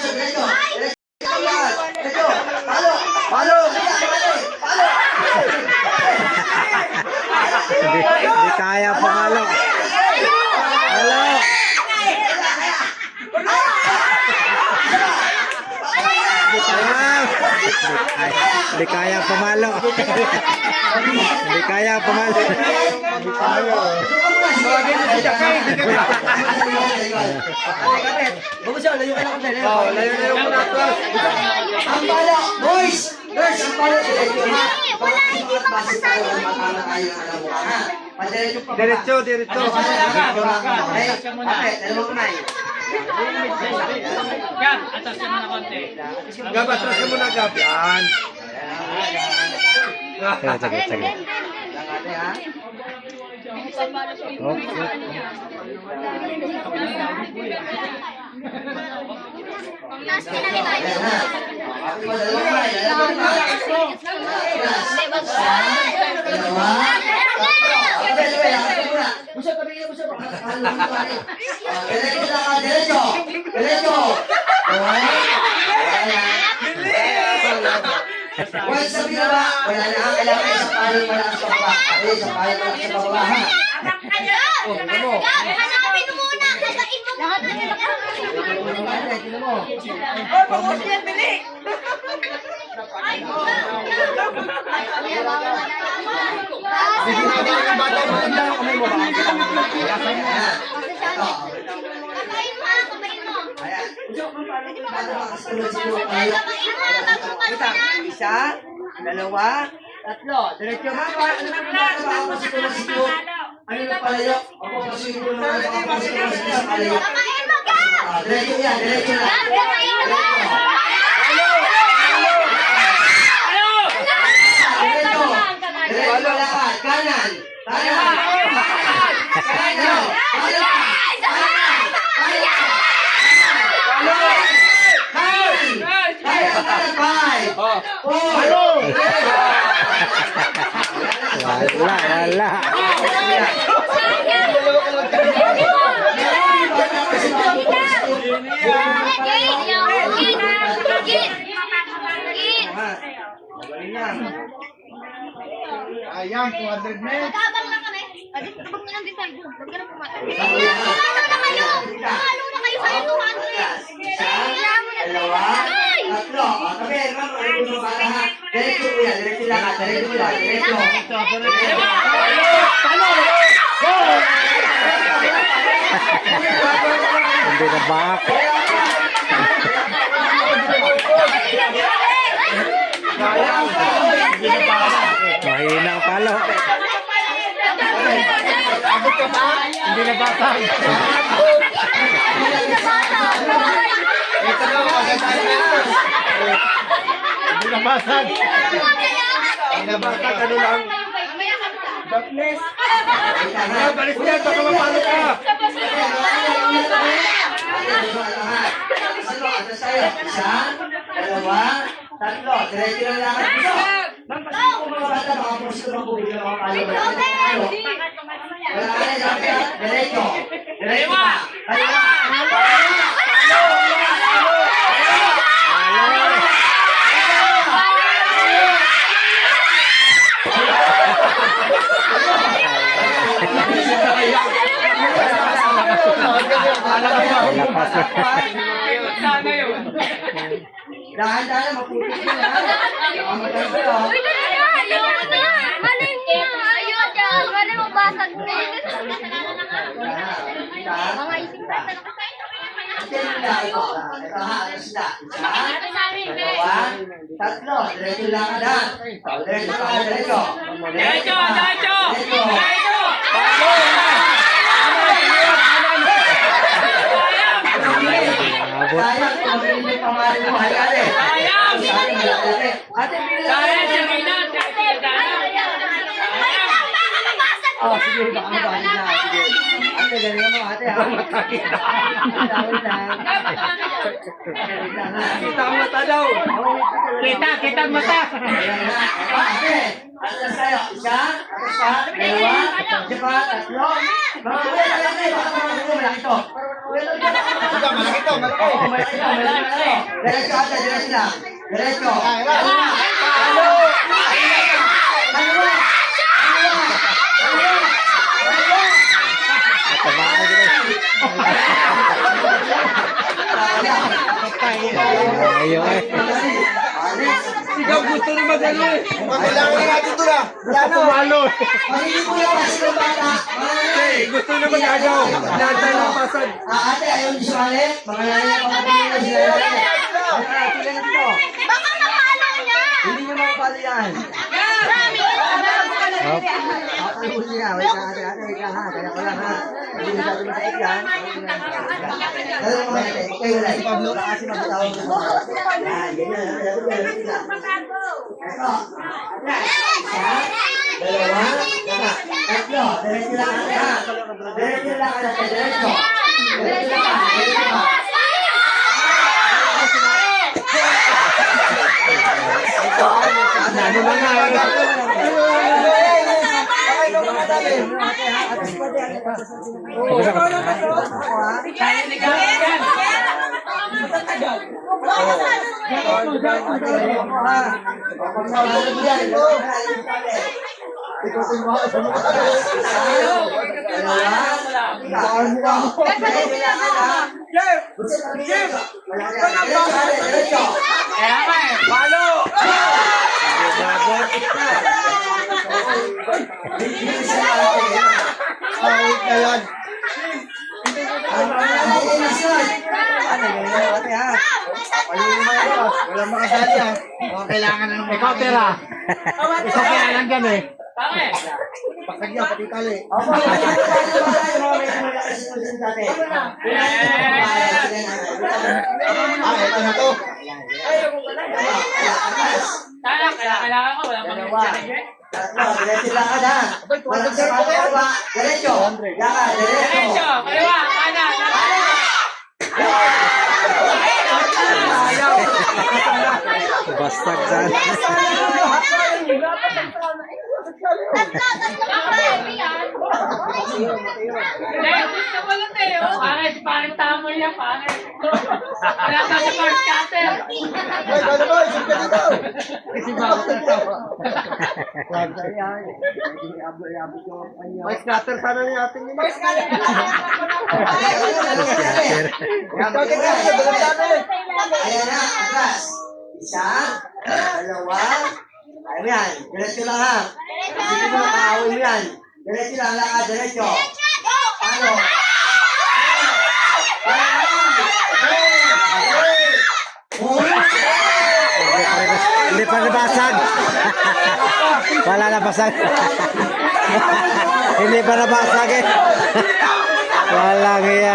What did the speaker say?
Diretso. Diretso. Palo. Palo. Palo. Hindi kaya pumalo. Halo. Hindi kaya pumalo. Hindi kaya pumalo. Ang pala, boys! Girls, ang pala sila yung Diretso, diretso. Gab, atas ka muna konti. Gab, atras ka muna, Gab. Yan. Saglit, saglit. Wala sa binaba, wala na ang kailangan isang palong malakas sa baba. Isang palong malakas sa baba, ha? Hanapin mo muna! Kasain mo lahat na nila. Isa, dalawa, tatlo. Diretso ba? Ano na palayo? Ako pasiguro na sa palayo. Diretso yan, diretso na. Diretso. Diretso lakad. Kanan. Kanan. Kanan. Wala. Ayan, 200 meters. Magabang na kami. Tabang na lang din tayo. Huwag ka na pumatay. Pumalo na kayo! Pumalo na kayo sa 200! Dalawa, tatlo. Sabi, diretso mo yan, diretso lang. Diretso lang, diretso. Hindi na back. Mahina ang palo. Hindi na basag. Hindi na basag. Hindi na basag. Ano lang? Darkness. Balis niya. Baka mapalo ka. Isa, dalawa, tatlo. Diretso lang lakad dito. Basta mga puso ng bubig na mga palo. Wala ka na, diretso. Diretso pa. Dahan-dahan, maputik mo na. Nakamatay ko lang. Uy, dali na! Ayun na! Malay mo! Ayun dyan! Malay mo basag na! Mga isip na tanong ko sa'yo. Ito ha, isda. Dalawa, tatlo. Diretso lang ka na. Diretso ka, diretso. Diretso! Sayang, kumabili yung pamali mo. Hayali. Sayang! Ate, Sayang! Oh, sige, baka mabalik na. Sige. Ate, galingan mo, ate, ha? Wait lang. Kita ang mata daw. Kita ang mata. Ayan na. Ate, atas tayo. Isa, atas pa, dalawa, isa pa, tatlo. Mga ate, baka malaki to. Malaki to, malaki. Oo, malaki to, malaki to. Diretso ate, diretso lang. Diretso. Palo! Ayaw eh. Ikaw gusto na magano eh. Kailangan na natin ito na. Pumalo. Gusto na mag-agaw. Lahat tayo ng pasad. Ate, ayaw niyo sumali? Mga nanay na pagkakulo na sila. Sila na dito. Baka mapalo niya. Hindi niyo makapalo yan. Huli na. Wait lang, ate, wait lang ha. Kaya ko lang ha. Hindi masyado masakit yan. Dalo naman ate. Kayo wala. Si Pablo. Kasi mabitaw ko. Yan, ganyan. Ito. Isa, dalawa, tatlo. Diretso lang ate ha. Diretso lang ate. Diretso. Diretso lang. Diretso lang. Ano na nga. Kaya nga eh. Palo! Awit na yan. Walang makasali ha. Kailangan na ng Ikaw pera. Ikaw kaya lang dyan eh. Bakit? Pakagya, pati tali. Ito na to. Kailangan ko. Walang mag-dyan. Diretso lang ka na. Walang sa kaliwa. Diretso. Diretso. Diretso. Kaliwa. Kanan. Bastag saan. Gusto ko lang eh. Parang tamo yan. Parang. Wala ka sa first cutter. Ay, gano'n ba? Isip ka dito. Kasi bago tayo. May scatter sana ni ating nila. Ayan na, atras. Isa, dalawa, ayun yan. Diretso lang ha. Hindi mo kaawin mo yan. Diretso lang, lakad, diretso. Ano? Hindi pa nabasag. Wala na basag. Hindi pa nabasag eh. Walang iya.